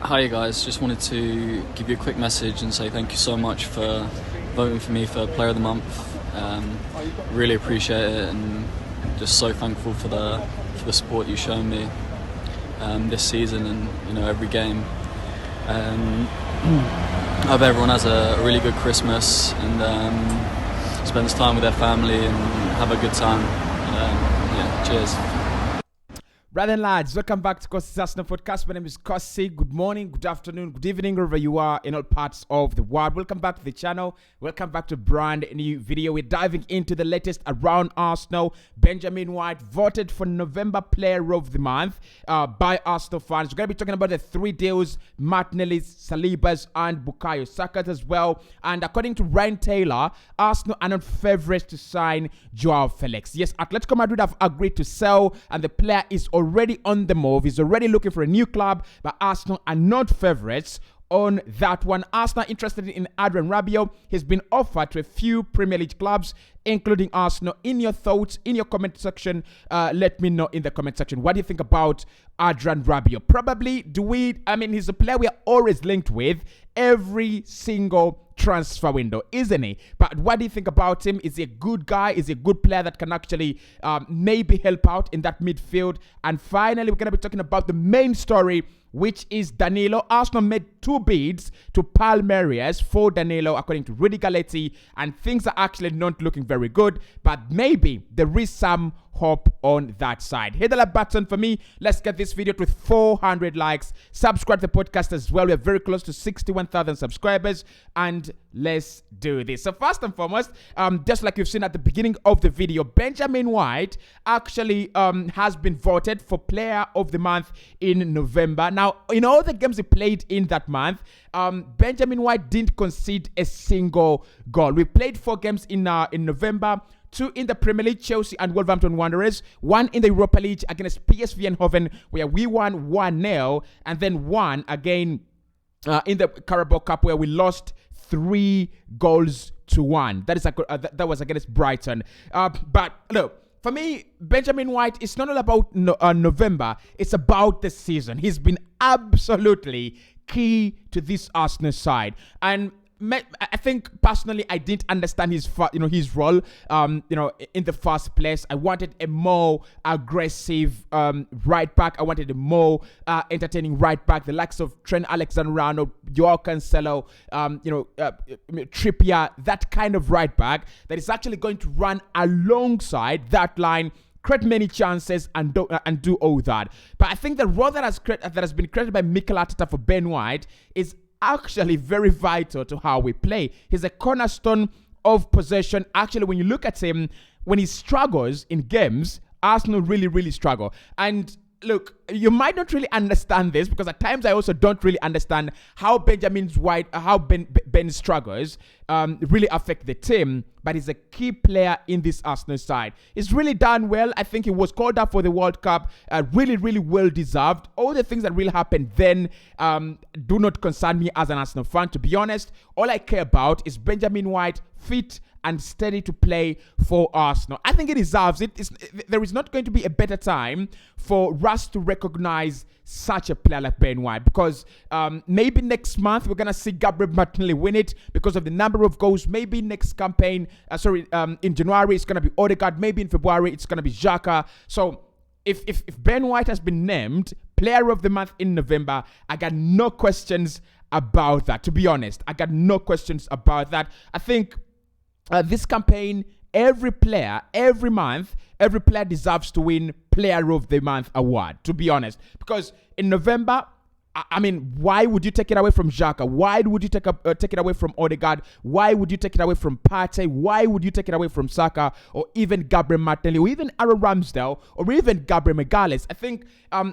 Hi guys, just wanted to give you a quick message and say thank you so much for voting for me for Player of the Month. Really appreciate it and just so thankful for the support you've shown me this season and every game. I hope everyone has a really good Christmas and spends time with their family and have a good time. Cheers. Brother and lads, welcome back to Cossy's Arsenal podcast. My name is Cossy. Good morning, good afternoon, good evening, wherever you are in all parts of the world. Welcome back to the channel. Welcome back to a brand new video. We're diving into the latest around Arsenal. Benjamin White voted for November Player of the Month by Arsenal fans. We're going to be talking about the three deals: Martinelli's, Saliba's, and Bukayo Saka's as well. And according to Ryan Taylor, Arsenal are not favourites to sign Joao Felix. Yes, Atletico Madrid have agreed to sell, and the player is already on the move. He's already looking for a new club, but Arsenal are not favourites on that one. Arsenal interested in Adrian Rabiot. He's been offered to a few Premier League clubs, including Arsenal. In your thoughts, in your comment section, let me know in the comment section. What do you think about Adrian Rabiot? Probably, he's a player we are always linked with every single transfer window, isn't he? But what do you think about him? Is he a good guy? Is he a good player that can actually maybe help out in that midfield? And finally, we're going to be talking about the main story, which is Danilo. Arsenal made two bids to Palmeiras for Danilo, according to Rudy Galletti, and things are actually not looking very good, but maybe there is some hope on that side. Hit the like button for me. Let's get this video to 400 likes. Subscribe to the podcast as well. We're very close to 61,000 subscribers, and let's do this. So first and foremost, just like you've seen at the beginning of the video, Benjamin White actually has been voted for Player of the Month in November. Now, in all the games he played in that month, Benjamin White didn't concede a single goal. We played 4 games in November. 2 in the Premier League, Chelsea and Wolverhampton Wanderers. 1 in the Europa League against PSV Eindhoven, where we won 1-0. And then 1 again in the Carabao Cup, where we lost 3-1. That was against Brighton. But look, for me, Benjamin White, it's not all about November. It's about the season. He's been absolutely key to this Arsenal side. And I think personally I didn't understand his role in the first place. I wanted a more aggressive right back. I wanted a more entertaining right back, the likes of Trent Alexander-Arnold, Joao Cancelo, Trippier, that kind of right back that is actually going to run alongside that line, create many chances and do all that. But I think the role that has been created by Mikel Arteta for Ben White is actually very vital to how we play. He's a cornerstone of possession. Actually, when you look at him, when he struggles in games, Arsenal really struggle. And look, you might not really understand this, because at times I also don't really understand how Ben struggles really affect the team. But he's a key player in this Arsenal side. He's really done well. I think he was called up for the World Cup. Really well deserved. All the things that really happened then do not concern me as an Arsenal fan. To be honest, all I care about is Benjamin White fit and steady to play for Arsenal. I think he deserves it. There is not going to be a better time for us to recognize such a player like Ben White, because maybe next month we're going to see Gabriel Martinelli win it because of the number of goals. Maybe next campaign, in January it's going to be Odegaard. Maybe in February it's going to be Xhaka. So if Ben White has been named Player of the Month in November, I got no questions about that. To be honest, I got no questions about that. I think this campaign, every player deserves to win Player of the Month award, to be honest. Because in November, why would you take it away from Xhaka? Why would you take it away from Odegaard? Why would you take it away from Partey? Why would you take it away from Saka, or even Gabriel Martinelli, or even Aaron Ramsdale, or even Gabriel Magalhaes? I think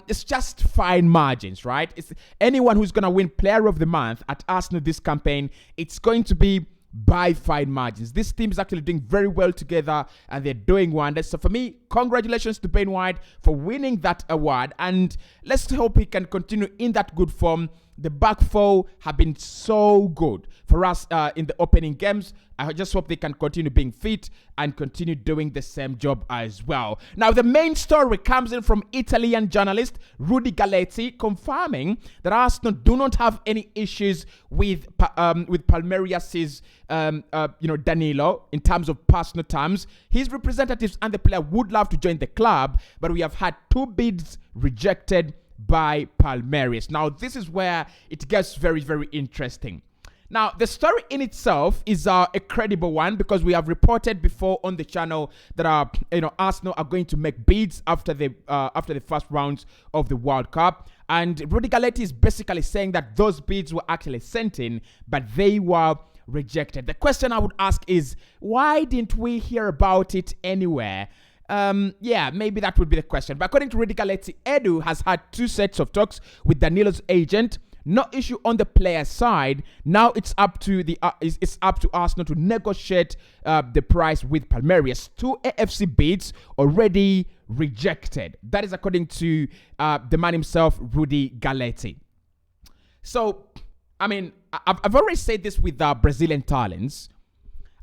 it's just fine margins, right? It's anyone who's going to win Player of the Month at Arsenal this campaign, it's going to be by fine margins. This team is actually doing very well together, and they're doing wonders. So for me, congratulations to Ben White for winning that award, and let's hope he can continue in that good form the back four have been so good for us in the opening games. I just hope they can continue being fit and continue doing the same job as well. Now, the main story comes in from Italian journalist Rudy Galetti, confirming that Arsenal do not have any issues with Palmeiras' Danilo in terms of personal terms. His representatives and the player would love to join the club, but we have had 2 bids rejected by Palmeiras. Now, this is where it gets very, very interesting. Now, the story in itself is a credible one, because we have reported before on the channel that Arsenal are going to make bids after the first rounds of the World Cup, and Rudy Galetti is basically saying that those bids were actually sent in, but they were rejected. The question I would ask is, why didn't we hear about it anywhere? Maybe that would be the question. But according to Rudy Galetti, Edu has had 2 sets of talks with Danilo's agent. No issue on the player side. Now it's up to it's up to Arsenal to negotiate the price with Palmeiras. 2 AFC bids already rejected. That is according to the man himself, Rudy Galetti. So, I mean, I've already said this with Brazilian talents.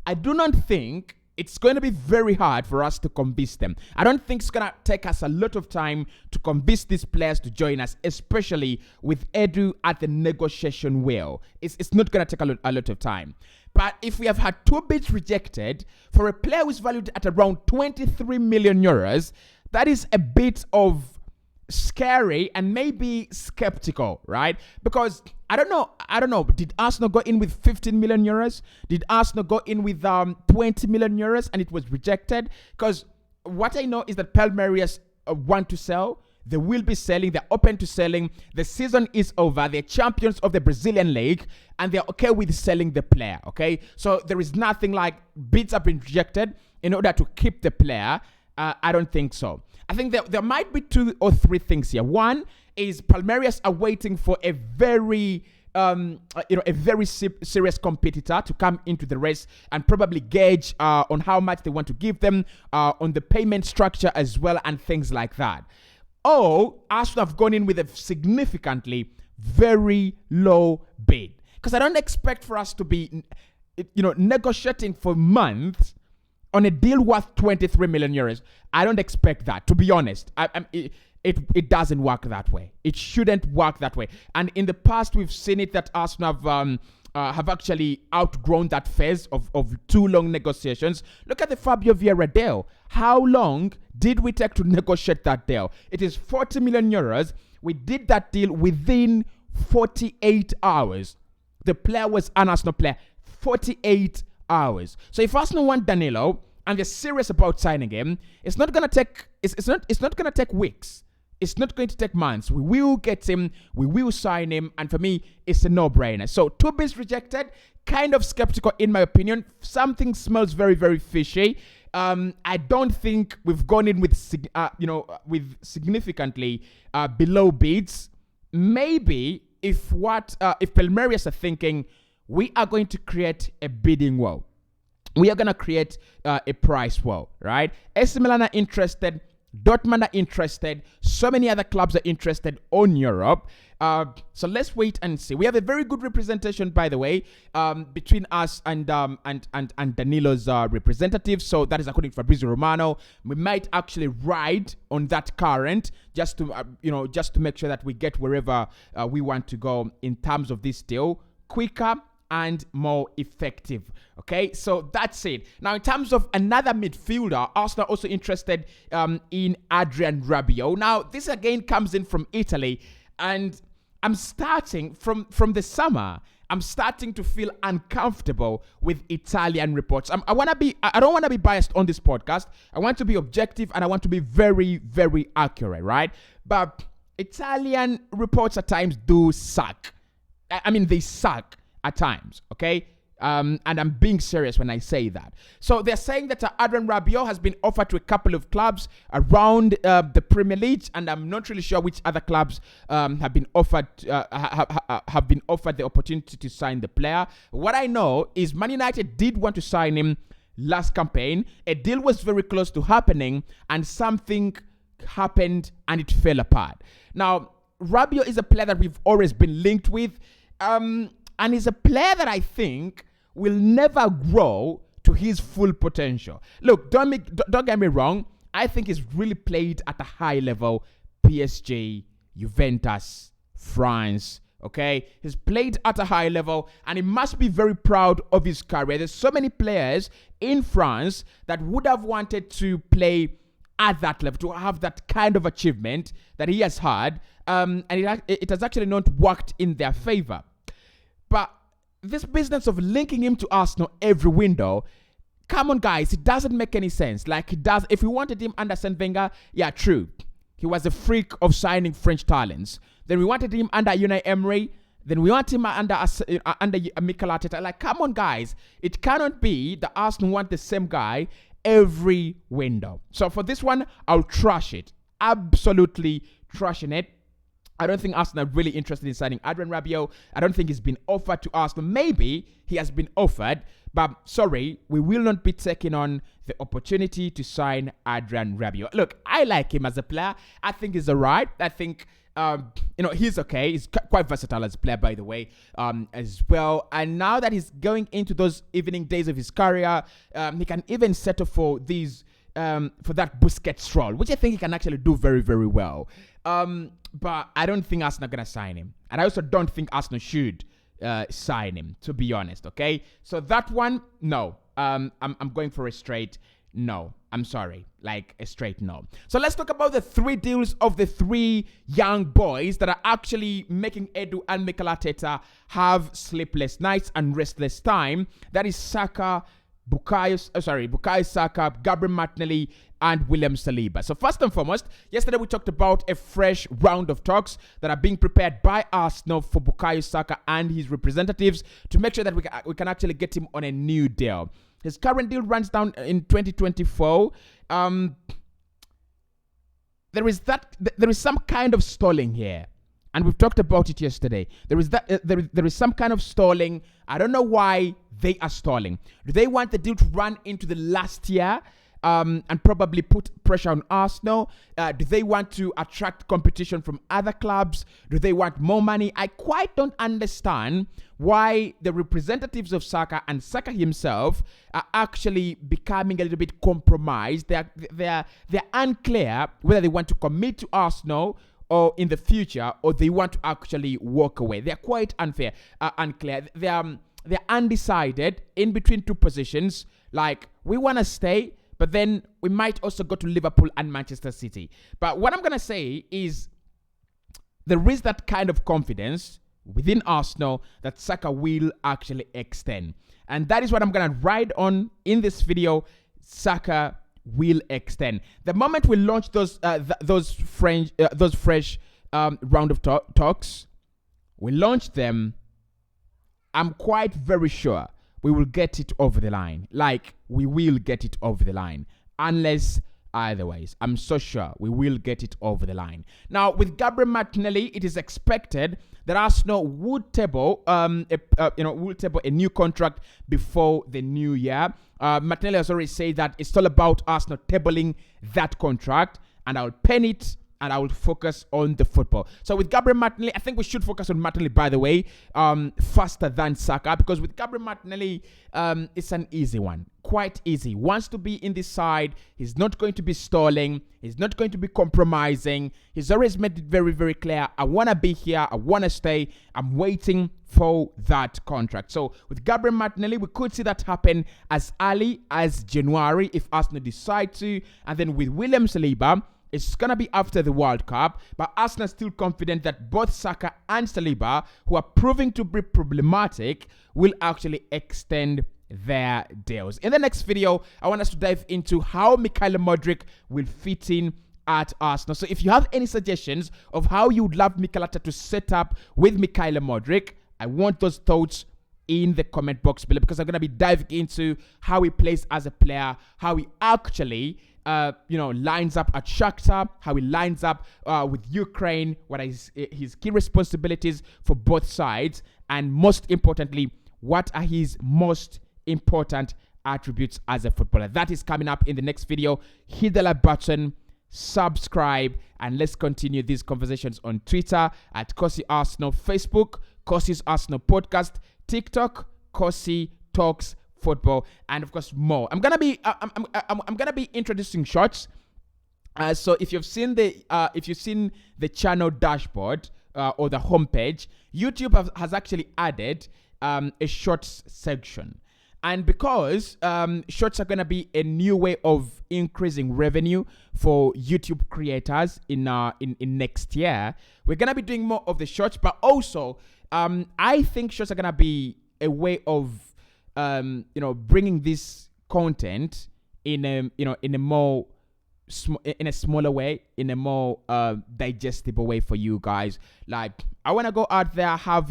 I do not think it's going to be very hard for us to convince them. I don't think it's going to take us a lot of time to convince these players to join us, especially with Edu at the negotiation wheel. It's not going to take a lot of time. But if we have had 2 bids rejected for a player who is valued at around 23 million euros, that is a bit of scary and maybe skeptical, right? Because I don't know. Did Arsenal go in with 15 million euros? Did Arsenal go in with 20 million euros and it was rejected? Because what I know is that Palmeiras want to sell. They will be selling. They're open to selling. The season is over. They're champions of the Brazilian league, and they're okay with selling the player. Okay, so there is nothing like bids have been rejected in order to keep the player. I don't think so. I think there might be 2 or 3 things here. One is Palmeiras are waiting for a very serious competitor to come into the race and probably gauge on how much they want to give them, on the payment structure as well, and things like that. Or Arsenal have gone in with a significantly very low bid, because I don't expect for us to be negotiating for months on a deal worth 23 million euros. I don't expect that, to be honest. It doesn't work that way. It shouldn't work that way. And in the past, we've seen it that Arsenal have actually outgrown that phase of 2 long negotiations. Look at the Fabio Vieira deal. How long did we take to negotiate that deal? It is 40 million euros. We did that deal within 48 hours. The player was an Arsenal player. 48 hours. So if Arsenal want Danilo and they're serious about signing him, it's not gonna take weeks. It's not going to take months. We will get him. We will sign him. And for me, it's a no-brainer. So 2 bids rejected. Kind of skeptical in my opinion. Something smells very, very fishy. I don't think we've gone in with significantly below bids. Maybe if Palmeiras are thinking, we are going to create a bidding war. We are going to create a price war, right? AC Milan are interested. Dortmund are interested. So many other clubs are interested on Europe. So let's wait and see. We have a very good representation, by the way, between us and Danilo's representatives. So that is according to Fabrizio Romano. We might actually ride on that current just to make sure that we get wherever we want to go in terms of this deal quicker and more effective. Okay, so that's it. Now, in terms of another midfielder, Arsenal also interested in Adrian Rabiot. Now, this again comes in from Italy, and I'm starting from the summer. I'm starting to feel uncomfortable with Italian reports. I don't want to be biased on this podcast. I want to be objective and I want to be very, very accurate, right? But Italian reports at times do suck. I mean, they suck at times, okay? And I'm being serious when I say that. So they're saying that Adrian Rabiot has been offered to a couple of clubs around the Premier League, and I'm not really sure which other clubs have been offered the opportunity to sign the player. What I know is Man United did want to sign him last campaign. A deal was very close to happening, and something happened and it fell apart. Now, Rabiot is a player that we've always been linked with, and he's a player that I think will never grow to his full potential. Look, don't get me wrong. I think he's really played at a high level. PSG, Juventus, France. Okay, he's played at a high level, and he must be very proud of his career. There's so many players in France that would have wanted to play at that level, to have that kind of achievement that he has had, and it has actually not worked in their favor. But this business of linking him to Arsenal every window, come on guys, it doesn't make any sense. Like, it does. If we wanted him under Arsene Wenger, yeah, true, he was a freak of signing French talents. Then we wanted him under Unai Emery. Then we want him under Mikel Arteta. Like, come on guys, it cannot be that Arsenal want the same guy every window. So for this one, I'll trash it. Absolutely trashing it. I don't think Arsenal are really interested in signing Adrian Rabiot. I don't think he's been offered to Arsenal. Maybe he has been offered, but sorry, we will not be taking on the opportunity to sign Adrian Rabiot. Look, I like him as a player. I think he's alright. I think he's okay. He's quite versatile as a player, by the way, as well. And now that he's going into those evening days of his career, he can even settle for these for that Busquets role, which I think he can actually do very, very well. But I don't think Arsenal are going to sign him. And I also don't think Arsenal should sign him, to be honest, okay? So that one, no. I'm going for a straight no. I'm sorry. Like, a straight no. So let's talk about the 3 deals of the 3 young boys that are actually making Edu and Mikel Arteta have sleepless nights and restless time. That is Bukayo Saka, Gabriel Martinelli, and William Saliba. So first and foremost, yesterday we talked about a fresh round of talks that are being prepared by Arsenal for Bukayo Saka and his representatives to make sure that we can actually get him on a new deal. His current deal runs down in 2024. There is some kind of stalling here, and we've talked about it yesterday. There is some kind of stalling. I don't know why they are stalling. Do they want the deal to run into the last year and probably put pressure on Arsenal? Do they want to attract competition from other clubs? Do they want more money? I quite don't understand why the representatives of Saka and Saka himself are actually becoming a little bit compromised. They're unclear whether they want to commit to Arsenal or in the future, or they want to actually walk away. They're quite unclear. They're undecided in between 2 positions. Like, we want to stay, but then we might also go to Liverpool and Manchester City. But what I'm going to say is there is that kind of confidence within Arsenal that Saka will actually extend. And that is what I'm going to ride on in this video. Saka will extend. The moment we launch those fresh round of talks, we launch them, I'm quite very sure we will get it over the line. Like, we will get it over the line. Unless otherwise, I'm so sure we will get it over the line. Now, with Gabriel Martinelli, it is expected that Arsenal would table a new contract before the new year. Martinelli has already said that it's all about Arsenal tabling that contract, and I'll pen it and I will focus on the football. So with Gabriel Martinelli, I think we should focus on Martinelli, by the way, faster than Saka, because with Gabriel Martinelli, it's an easy one. Quite easy. Wants to be in this side. He's not going to be stalling. He's not going to be compromising. He's always made it very, very clear. I want to be here. I want to stay. I'm waiting for that contract. So with Gabriel Martinelli, we could see that happen as early as January if Arsenal decide to. And then with William Saliba, it's going to be after the World Cup, but Arsenal is still confident that both Saka and Saliba, who are proving to be problematic, will actually extend their deals. In the next video, I want us to dive into how Mikhailo Mudryk will fit in at Arsenal. So if you have any suggestions of how you would love Mikel Arteta to set up with Mikhailo Mudryk, I want those thoughts in the comment box below, because I'm going to be diving into how he plays as a player, how he actually lines up at Shakhtar, how he lines up with Ukraine, what are his key responsibilities for both sides, and most importantly, what are his most important attributes as a footballer. That is coming up in the next video. Hit the like button, subscribe, and let's continue these conversations on Twitter at Cossy Arsenal, Facebook, Cossy's Arsenal Podcast, TikTok, Cossy Talks Football, and of course more. I'm gonna be introducing shorts. So if you've seen the channel dashboard or the homepage, YouTube has actually added a shorts section. And because shorts are going to be a new way of increasing revenue for YouTube creators in next year, we're going to be doing more of the shorts. But also, I think shorts are going to be a way of bringing this content in a smaller way, in a more digestible way for you guys. Like, I want to go out there, have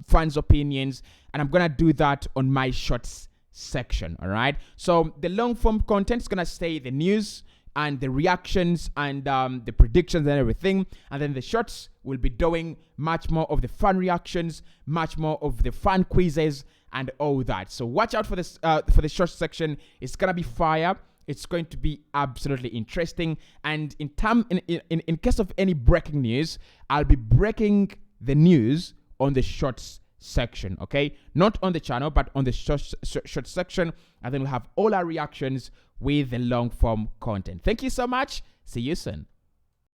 fans' opinions, and I'm gonna do that on my shorts section. All right, so the long form content is gonna stay the news and the reactions and the predictions and everything, and then the shorts will be doing much more of the fan reactions, much more of the fan quizzes and all that. So watch out for this for the shorts section. It's gonna be fire. It's going to be absolutely interesting. And in case of any breaking news, I'll be breaking the news on the shorts section, okay? Not on the channel, but on the shorts section. And then we'll have all our reactions with the long form content. Thank you so much. See you soon.